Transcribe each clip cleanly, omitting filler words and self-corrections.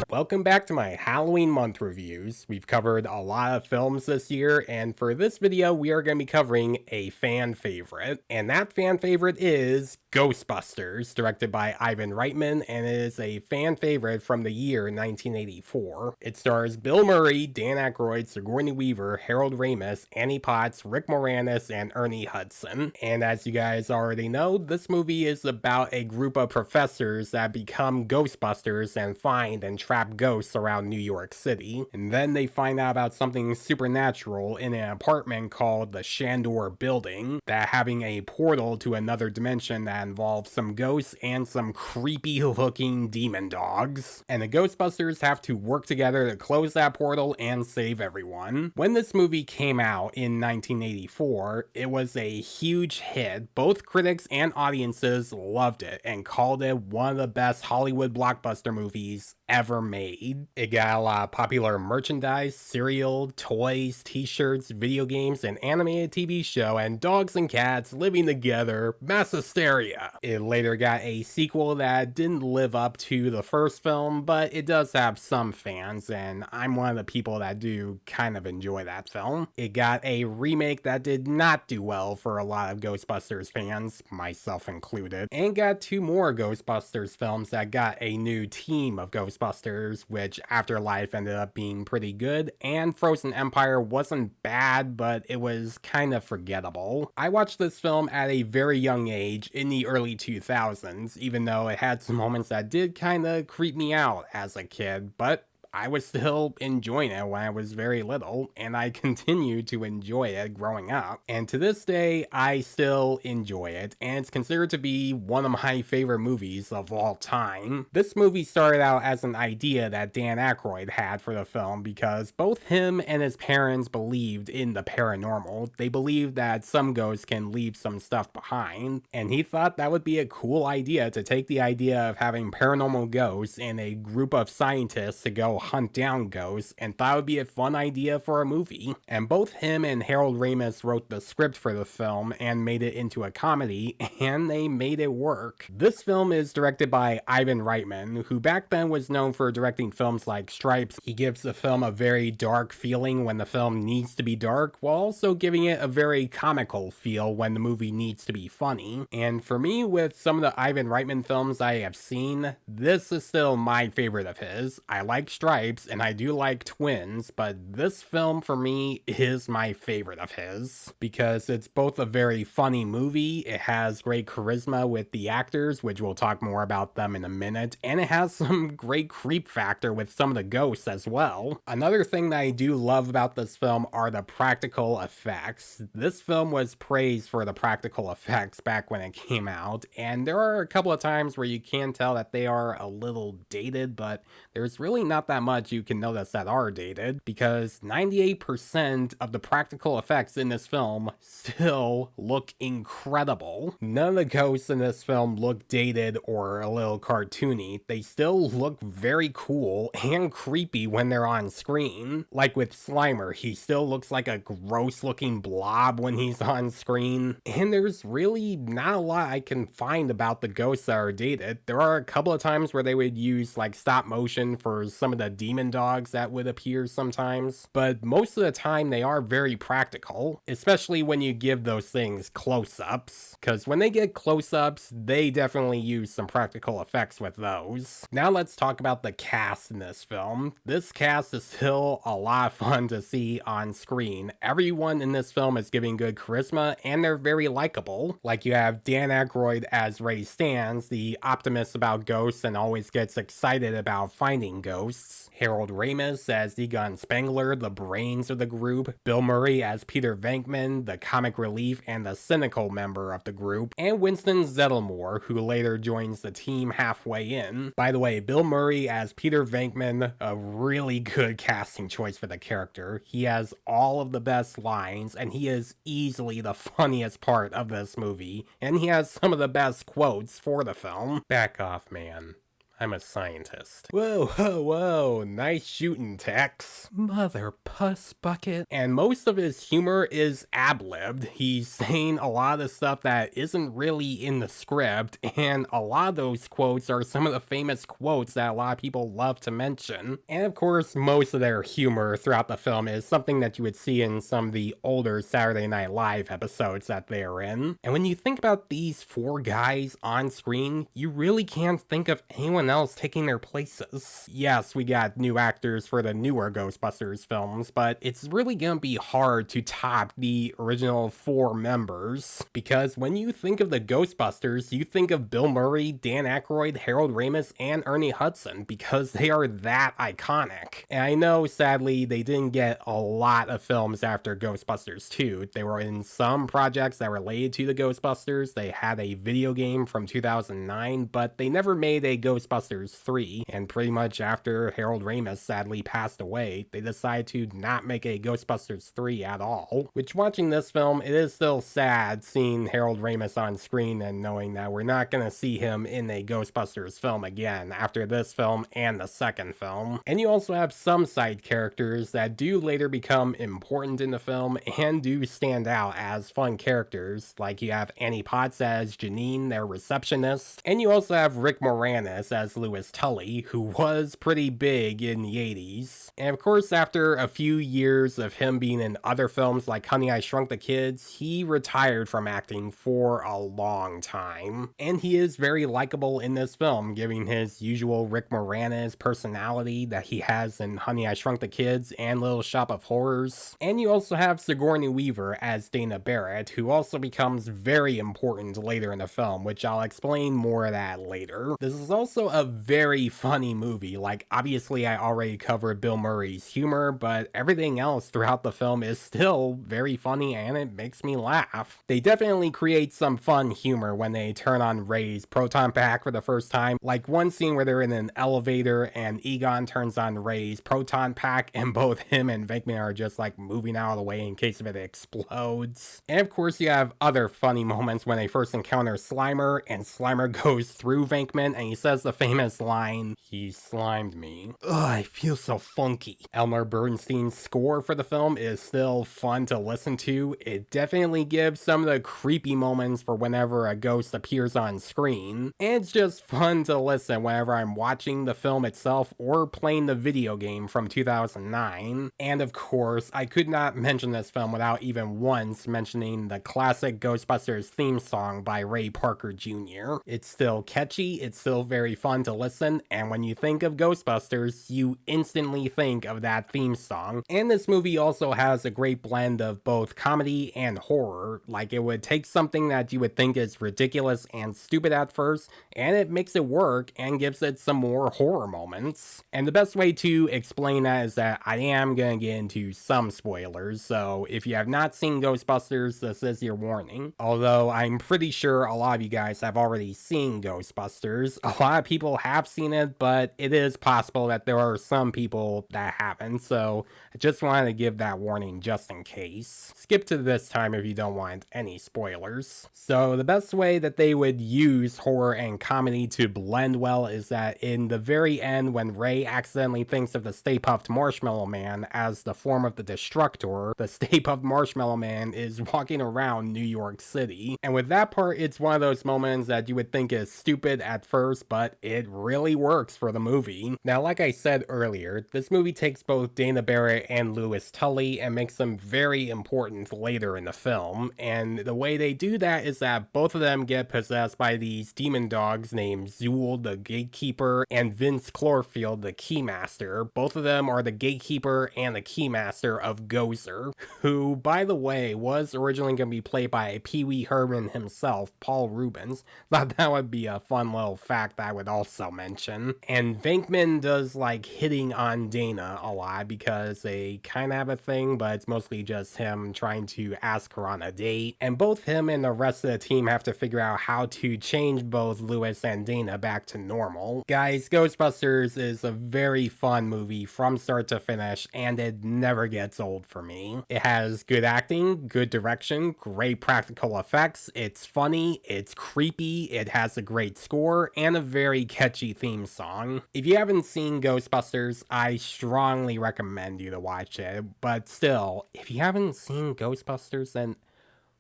Welcome back to my Halloween month reviews. We've covered a lot of films this year, and for this video we are going to be covering a fan favorite. And that fan favorite is Ghostbusters, directed by Ivan Reitman, and it is a fan favorite from the year 1984. It stars Bill Murray, Dan Aykroyd, Sigourney Weaver, Harold Ramis, Annie Potts, Rick Moranis, and Ernie Hudson. And as you guys already know, this movie is about a group of professors that become Ghostbusters and find and trap ghosts around New York City. And then they find out about something supernatural in an apartment called the Shandor building, that having a portal to another dimension that involves some ghosts and some creepy looking demon dogs. And the Ghostbusters have to work together to close that portal and save everyone. When this movie came out in 1984, it was a huge hit. Both critics and audiences loved it and called it one of the best Hollywood blockbuster movies ever made. It got a lot of popular merchandise, cereal, toys, t-shirts, video games, an animated TV show, and dogs and cats living together, mass hysteria. It later got a sequel that didn't live up to the first film, but it does have some fans, and I'm one of the people that do kind of enjoy that film. It got a remake that did not do well for a lot of Ghostbusters fans, myself included, and got two more Ghostbusters films that got a new team of Ghostbusters, which Afterlife ended up being pretty good, and Frozen Empire wasn't bad, but it was kind of forgettable. I watched this film at a very young age in the early 2000s, even though it had some moments that did kind of creep me out as a kid, but I was still enjoying it when I was very little, and I continued to enjoy it growing up. And to this day, I still enjoy it, and it's considered to be one of my favorite movies of all time. This movie started out as an idea that Dan Aykroyd had for the film because both him and his parents believed in the paranormal. They believed that some ghosts can leave some stuff behind, and he thought that would be a cool idea to take the idea of having paranormal ghosts and a group of scientists to go hunt down ghosts, and thought it would be a fun idea for a movie. And both him and Harold Ramis wrote the script for the film and made it into a comedy, and they made it work. This film is directed by Ivan Reitman, who back then was known for directing films like Stripes. He gives the film a very dark feeling when the film needs to be dark, while also giving it a very comical feel when the movie needs to be funny. And for me, with some of the Ivan Reitman films I have seen, this is still my favorite of his. I like Stripes, and I do like Twins, but this film for me is my favorite of his because it's both a very funny movie, it has great charisma with the actors, which we'll talk more about them in a minute, and it has some great creep factor with some of the ghosts as well. Another thing that I do love about this film are the practical effects. This film was praised for the practical effects back when it came out, and there are a couple of times where you can tell that they are a little dated, but there's really not that much you can notice that are dated, because 98% of the practical effects in this film still look incredible. None of the ghosts in this film look dated or a little cartoony. They still look very cool and creepy when they're on screen. Like with Slimer, he still looks like a gross looking blob when he's on screen. And there's really not a lot I can find about the ghosts that are dated. There are a couple of times where they would use like stop motion for some of the demon dogs that would appear sometimes, but most of the time they are very practical, especially when you give those things close-ups, because when they get close-ups, they definitely use some practical effects with those. Now let's talk about the cast in this film. This cast is still a lot of fun to see on screen. Everyone in this film is giving good charisma, and they're very likable. Like you have Dan Aykroyd as Ray Stantz, the optimist about ghosts and always gets excited about finding ghosts. Harold Ramis as Egon Spengler, the brains of the group. Bill Murray as Peter Venkman, the comic relief and the cynical member of the group. And Winston Zeddemore, who later joins the team halfway in. By the way, Bill Murray as Peter Venkman, a really good casting choice for the character. He has all of the best lines, and he is easily the funniest part of this movie. And he has some of the best quotes for the film. Back off, man. I'm a scientist. Whoa, whoa, whoa, nice shooting, Tex. Mother puss bucket. And most of his humor is ad-libbed. He's saying a lot of stuff that isn't really in the script, and a lot of those quotes are some of the famous quotes that a lot of people love to mention. And of course, most of their humor throughout the film is something that you would see in some of the older Saturday Night Live episodes that they're in. And when you think about these four guys on screen, you really can't think of anyone else taking their places. Yes, we got new actors for the newer Ghostbusters films, but it's really gonna be hard to top the original four members, because when you think of the Ghostbusters, you think of Bill Murray, Dan Aykroyd, Harold Ramis, and Ernie Hudson, because they are that iconic. And I know, sadly, they didn't get a lot of films after Ghostbusters 2. They were in some projects that related to the Ghostbusters. They had a video game from 2009, but they never made a Ghostbusters 3, and pretty much after Harold Ramis sadly passed away, they decided to not make a Ghostbusters 3 at all. Which, watching this film, it is still sad seeing Harold Ramis on screen and knowing that we're not gonna see him in a Ghostbusters film again after this film and the second film. And you also have some side characters that do later become important in the film and do stand out as fun characters, like you have Annie Potts as Janine, their receptionist, and you also have Rick Moranis as Louis Tully, who was pretty big in the 80s. And of course, after a few years of him being in other films like Honey, I Shrunk the Kids, he retired from acting for a long time. And he is very likable in this film, giving his usual Rick Moranis personality that he has in Honey, I Shrunk the Kids and Little Shop of Horrors. And you also have Sigourney Weaver as Dana Barrett, who also becomes very important later in the film, which I'll explain more of that later. This is also a very funny movie. Like, obviously I already covered Bill Murray's humor, but everything else throughout the film is still very funny and it makes me laugh. They definitely create some fun humor when they turn on Ray's proton pack for the first time. Like one scene where they're in an elevator and Egon turns on Ray's proton pack and both him and Venkman are just like moving out of the way in case if it explodes. And of course you have other funny moments when they first encounter Slimer and Slimer goes through Venkman and he says the famous line, "He slimed me. Ugh, I feel so funky." Elmer Bernstein's score for the film is still fun to listen to. It definitely gives some of the creepy moments for whenever a ghost appears on screen. And it's just fun to listen whenever I'm watching the film itself or playing the video game from 2009. And of course, I could not mention this film without even once mentioning the classic Ghostbusters theme song by Ray Parker Jr. It's still catchy, it's still very fun to listen, and when you think of Ghostbusters, you instantly think of that theme song. And this movie also has a great blend of both comedy and horror. Like, it would take something that you would think is ridiculous and stupid at first, and it makes it work and gives it some more horror moments. And the best way to explain that is that I am gonna get into some spoilers, so if you have not seen Ghostbusters, this is your warning. Although I'm pretty sure a lot of you guys have already seen Ghostbusters. A lot of people have seen it, but it is possible that there are some people that haven't, so I just wanted to give that warning just in case. Skip to this time if you don't want any spoilers. So the best way that they would use horror and comedy to blend well is that in the very end, when Ray accidentally thinks of the Stay Puft Marshmallow Man as the form of the Destructor, the Stay Puft Marshmallow Man is walking around New York City. And with that part, it's one of those moments that you would think is stupid at first, but it really works for the movie. Now, like I said earlier, this movie takes both Dana Barrett and Louis Tully and makes them very important later in the film. And the way they do that is that both of them get possessed by these demon dogs named Zool, the gatekeeper, and Vince Chlorfield, the keymaster. Both of them are the gatekeeper and the keymaster of Gozer, who, by the way, was originally going to be played by Pee Wee Herman himself, Paul Rubens. Thought that would be a fun little fact that I would also mention. And Venkman does like hitting on Dana a lot because they kind of have a thing, but it's mostly just him trying to ask her on a date. And both him and the rest of the team have to figure out how to change both Louis and Dana back to normal. Guys, Ghostbusters is a very fun movie from start to finish, and it never gets old for me. It has good acting, good direction, great practical effects, it's funny, it's creepy, it has a great score, and a very catchy theme song. If you haven't seen Ghostbusters, I strongly recommend you to watch it, but still, if you haven't seen Ghostbusters, then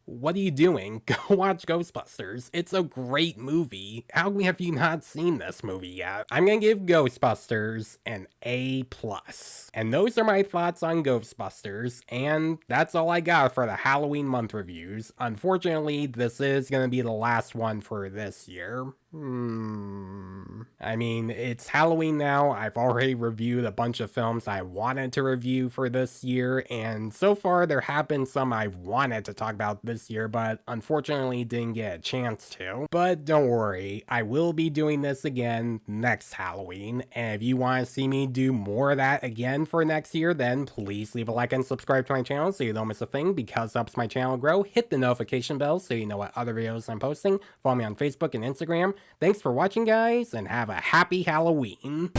what are you doing? Go watch Ghostbusters. It's a great movie. How have you not seen this movie yet? I'm gonna give Ghostbusters an A+. And those are my thoughts on Ghostbusters, and that's all I got for the Halloween month reviews. Unfortunately, this is gonna be the last one for this year. I mean, it's Halloween now. I've already reviewed a bunch of films I wanted to review for this year, and so far there have been some I wanted to talk about this year, but unfortunately didn't get a chance to. But don't worry, I will be doing this again next Halloween, and if you want to see me do more of that again for next year, then please leave a like and subscribe to my channel so you don't miss a thing, because it helps my channel grow. Hit the notification bell so you know what other videos I'm posting. Follow me on Facebook and Instagram. Thanks for watching, guys, and have a happy Halloween.